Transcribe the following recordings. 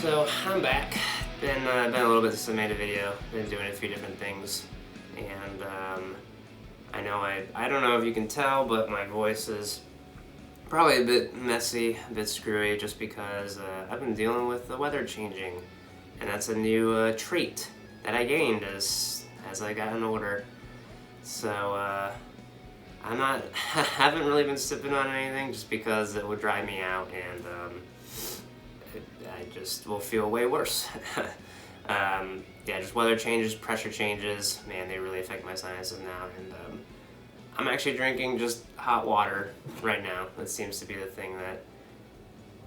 So I'm back. Been a little bit since I made a video. Been doing a few different things, and I don't know if you can tell, but my voice is probably a bit messy, a bit screwy, just because I've been dealing with the weather changing, and that's a new trait that I gained as I got older. So I'm not, haven't really been sipping on anything just because it would dry me out, and I just will feel way worse. Yeah, just weather changes, pressure changes, man, they really affect my sinuses now, and I'm actually drinking just hot water right now. That seems to be the thing that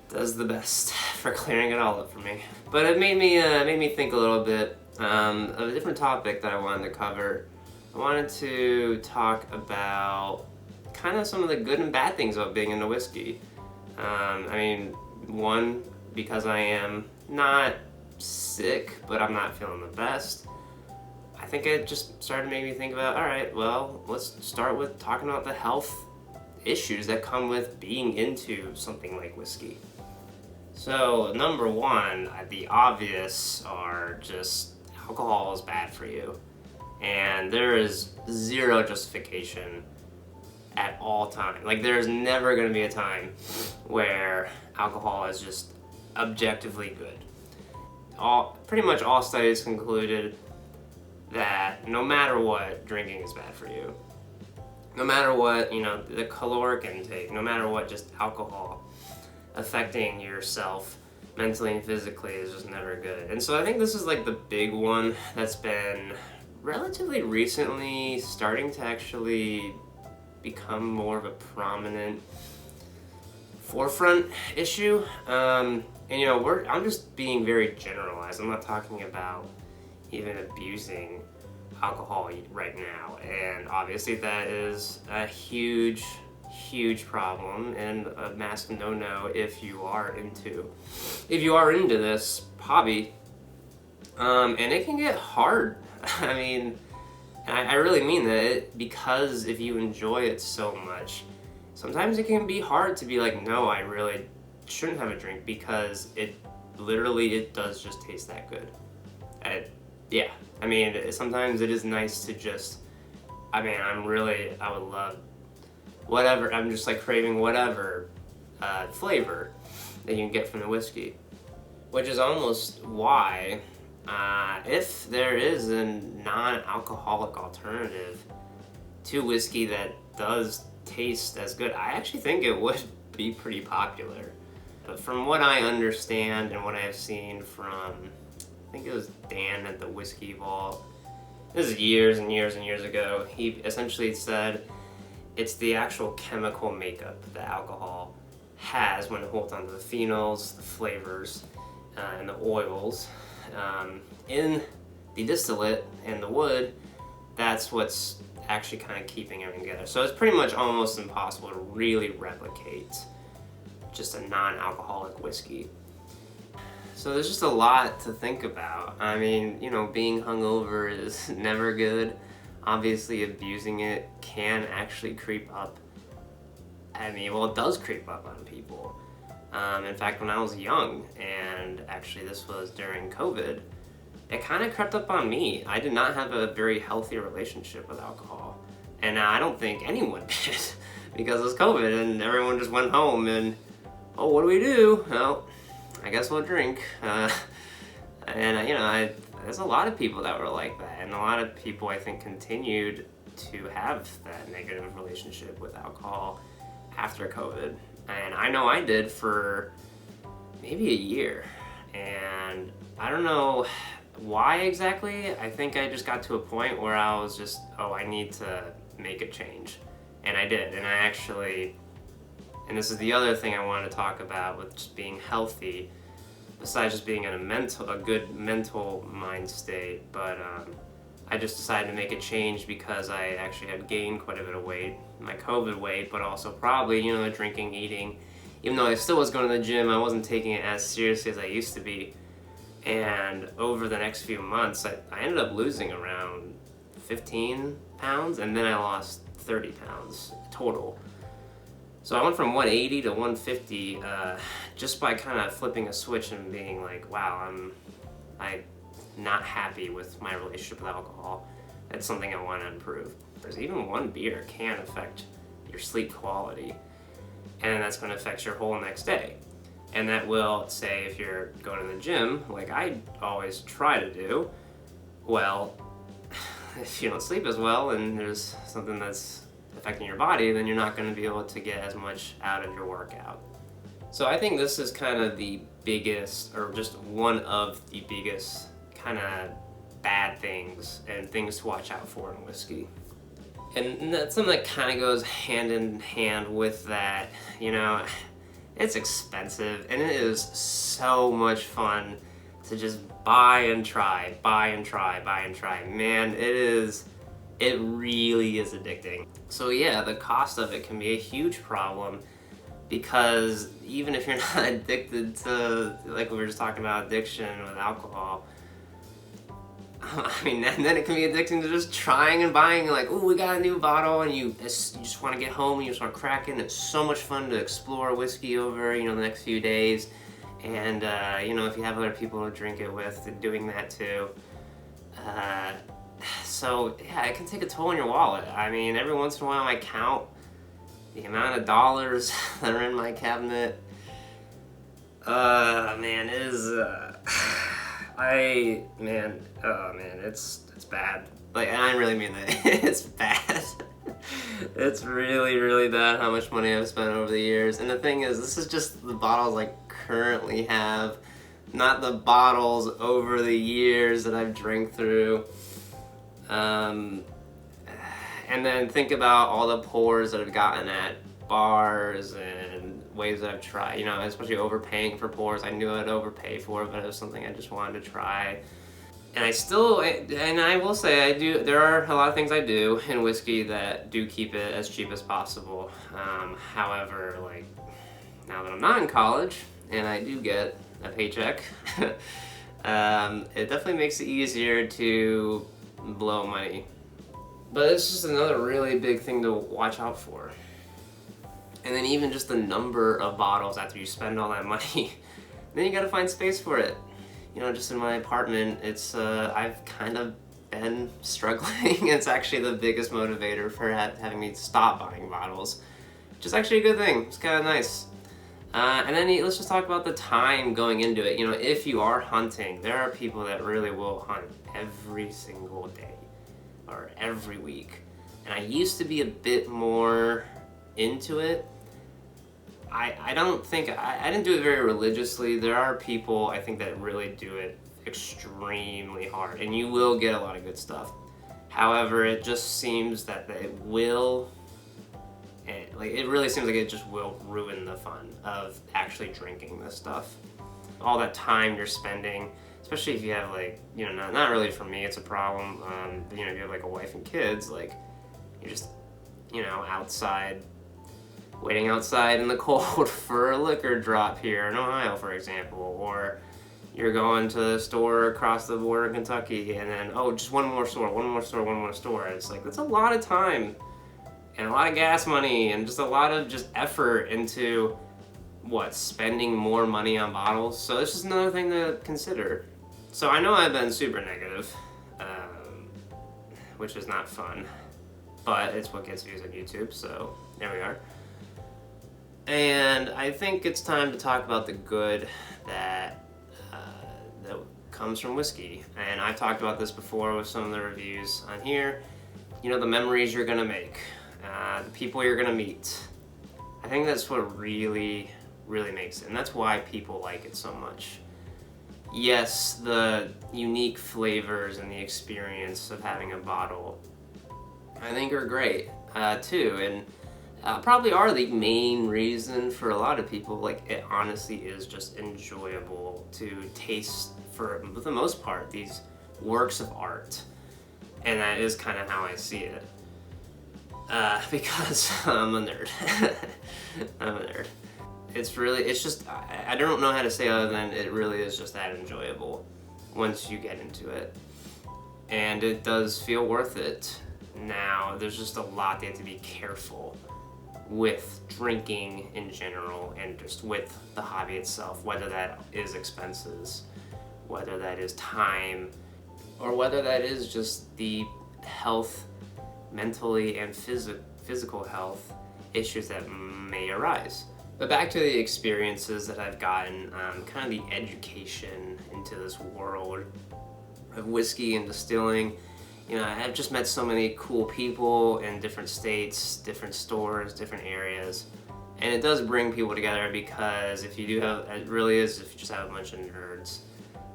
does the best for clearing it all up for me. But it made me think a little bit of a different topic that I wanted to cover. I wanted to talk about kind of some of the good and bad things about being into whiskey. I mean, one, because I am not sick, but I'm not feeling the best, I think it just started to make me think about, all right, well, let's start with talking about the health issues that come with being into something like whiskey. So, number one, the obvious are just alcohol is bad for you. And there is zero justification at all time. Like, there's never going to be a time where alcohol is just objectively good. Pretty much all studies concluded that no matter what, drinking is bad for you. No matter what, the caloric intake, no matter what, just alcohol affecting yourself mentally and physically is just never good. And so I think this is like the big one that's been relatively recently starting to actually become more of a prominent forefront issue. And I'm just being very generalized. I'm not talking about even abusing alcohol right now. And obviously that is a huge problem and a massive no-no if you are into this hobby. And it can get hard. I mean, I really mean that, because if you enjoy it so much, sometimes it can be hard to be like, no, I really shouldn't have a drink, because it does just taste that good. Sometimes it is nice to just, I would love whatever, I'm just like craving whatever flavor that you can get from the whiskey. Which is almost why, if there is a non-alcoholic alternative to whiskey that does taste as good, I actually think it would be pretty popular. But from what I understand and what I have seen from, I think it was Dan at the Whiskey Vault, this is years and years and years ago, he essentially said it's the actual chemical makeup that alcohol has when it holds onto the phenols, the flavors, and the oils in the distillate and the wood. That's what's actually kind of keeping everything together. So it's pretty much almost impossible to really replicate just a non-alcoholic whiskey. So there's just a lot to think about. I mean, being hungover is never good. Obviously, abusing it can actually creep up. It does creep up on people. In fact, when I was young, and actually this was during COVID, it kind of crept up on me. I did not have a very healthy relationship with alcohol. And I don't think anyone did, because it was COVID and everyone just went home and, oh, what do we do? Well, I guess we'll drink. There's a lot of people that were like that, and a lot of people, I think, continued to have that negative relationship with alcohol after COVID. And I know I did for maybe a year, and I don't know why exactly. I think I just got to a point where I was just, I need to make a change. And I did, and I actually, and this is the other thing I wanted to talk about with just being healthy, besides just being in a good mental mind state, but I just decided to make a change because I actually had gained quite a bit of weight, my COVID weight, but also probably, the drinking, eating. Even though I still was going to the gym, I wasn't taking it as seriously as I used to be. And over the next few months, I ended up losing around 15 pounds, and then I lost 30 pounds total. So I went from 180 to 150 just by kind of flipping a switch and being like, wow, I'm not happy with my relationship with alcohol. That's something I want to improve. Because even one beer can affect your sleep quality, and that's going to affect your whole next day. And that will, say, if you're going to the gym, like I always try to do, well, if you don't sleep as well and there's something that's affecting your body, then you're not going to be able to get as much out of your workout. So I think this is kind of the biggest, or just one of the biggest kind of bad things and things to watch out for in whiskey. And that's something that kind of goes hand in hand with that, you know, it's expensive and it is so much fun to just buy and try. Man, it really is addicting. So yeah, the cost of it can be a huge problem, because even if you're not addicted to, like we were just talking about addiction with alcohol, I mean, and then it can be addicting to just trying and buying, like, oh, we got a new bottle, and you just want to get home and you just want to crack it. It's so much fun to explore whiskey over, you know, the next few days. And, you know, if you have other people to drink it with, doing that too. So, yeah, it can take a toll on your wallet. I mean, every once in a while I count the amount of dollars that are in my cabinet. Man, it is, it's bad. Like, and I really mean that. It's bad. It's really, really bad how much money I've spent over the years. And the thing is, this is just the bottles I currently have, not the bottles over the years that I've drank through. And then think about all the pours that I've gotten at bars and ways that I've tried, you know, especially overpaying for pours. I knew I'd overpay for it, but it was something I just wanted to try. And I will say there are a lot of things I do in whiskey that do keep it as cheap as possible. However, like, now that I'm not in college and I do get a paycheck, it definitely makes it easier to blow money. But it's just another really big thing to watch out for. And then even just the number of bottles after you spend all that money, then you gotta find space for it. You know, just in my apartment, I've kind of been struggling. It's actually the biggest motivator for having me stop buying bottles, which is actually a good thing. It's kind of nice. And then let's just talk about the time going into it. You know, if you are hunting, there are people that really will hunt every single day or every week. And I used to be a bit more into it. I didn't do it very religiously. There are people, I think, that really do it extremely hard, and you will get a lot of good stuff. However, it just seems that it really seems like it just will ruin the fun of actually drinking this stuff. All that time you're spending, especially if you have, like, you know, not really for me, it's a problem. You know, if you have like a wife and kids, like, you're just, you know, waiting outside in the cold for a liquor drop here in Ohio, for example, or you're going to the store across the border in Kentucky, and then, oh, just one more store. It's like, that's a lot of time and a lot of gas money and just a lot of just effort into spending more money on bottles. So it's just another thing to consider. So I know I've been super negative, which is not fun, but it's what gets views on YouTube, so there we are. And I think it's time to talk about the good that comes from whiskey. And I've talked about this before with some of the reviews on here. You know, the memories you're gonna make, the people you're gonna meet. I think that's what really, really makes it, and that's why people like it so much. Yes, the unique flavors and the experience of having a bottle, I think, are great too, and probably are the main reason for a lot of people. Like, it honestly is just enjoyable to taste, for the most part, these works of art, and that is kind of how I see it. Because I'm a nerd. It's just, I don't know how to say other than it really is just that enjoyable once you get into it. And it does feel worth it. Now, there's just a lot that you have to be careful with drinking in general and just with the hobby itself, whether that is expenses, whether that is time, or whether that is just the health, mentally and physical health issues that may arise. But back to the experiences that I've gotten, kind of the education into this world of whiskey and distilling. You know, I've just met so many cool people in different states, different stores, different areas. And it does bring people together, because if you do have, it really is, if you just have a bunch of nerds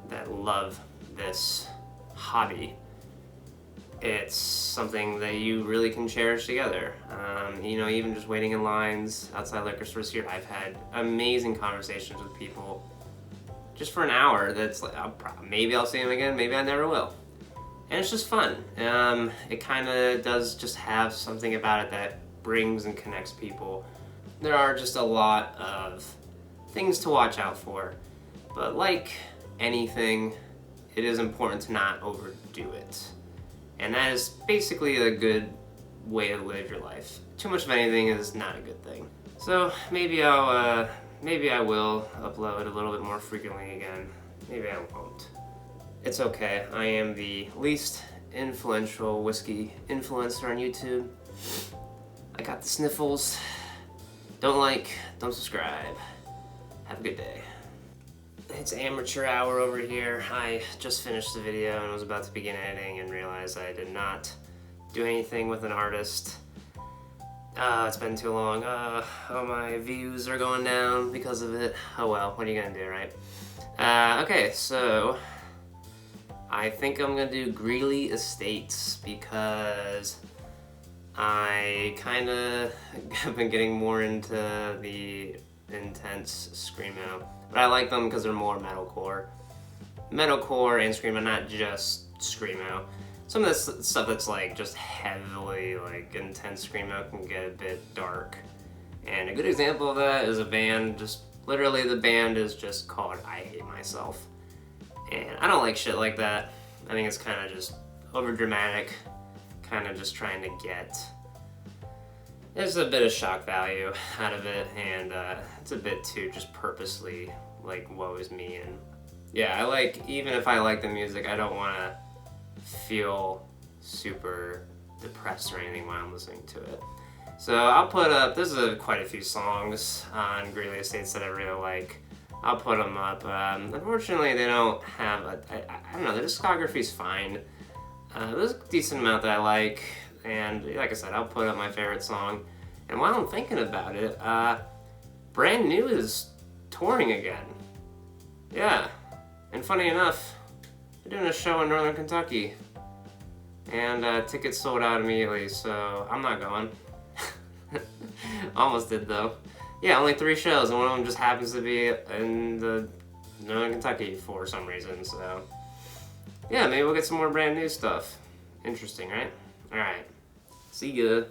that love this hobby, it's something that you really can cherish together. You know, even just waiting in lines outside liquor stores here, I've had amazing conversations with people just for an hour that's like, maybe I'll see them again, maybe I never will. And it's just fun. It kind of does just have something about it that brings and connects people. There are just a lot of things to watch out for, but like anything, it is important to not overdo it. And that is basically a good way to live your life. Too much of anything is not a good thing. So maybe I will upload a little bit more frequently again. Maybe I won't. It's okay. I am the least influential whiskey influencer on YouTube. I got the sniffles. Don't like, don't subscribe. Have a good day. It's amateur hour over here. I just finished the video and was about to begin editing and realized I did not do anything with an artist. It's been too long. Oh, my views are going down because of it. Oh well, what are you gonna do, right? Okay, so I think I'm gonna do Greeley Estates, because I kinda have been getting more into the intense screamo, but I like them because they're more metalcore. Metalcore and screamo, not just screamo. Some of this stuff that's like just heavily like intense screamo can get a bit dark. And a good example of that is a band, just literally the band is just called I Hate Myself. And I don't like shit like that. I think it's kind of just over dramatic, kind of just trying to get, there's a bit of shock value out of it, and it's a bit too just purposely like woe is me. And yeah, I like, even if I like the music, I don't want to feel super depressed or anything while I'm listening to it. So I'll put up, there's quite a few songs on Greeley Estates that I really like. I'll put them up. Unfortunately, they don't have I don't know, the discography's fine. There's a decent amount that I like, and like I said, I'll put up my favorite song. And while I'm thinking about it, Brand New is touring again. Yeah, and funny enough, they're doing a show in Northern Kentucky, and tickets sold out immediately, so I'm not going. Almost did though. Yeah, only 3 shows, and one of them just happens to be in the Northern Kentucky for some reason, so yeah, maybe we'll get some more Brand New stuff. Interesting, right? Alright, see ya.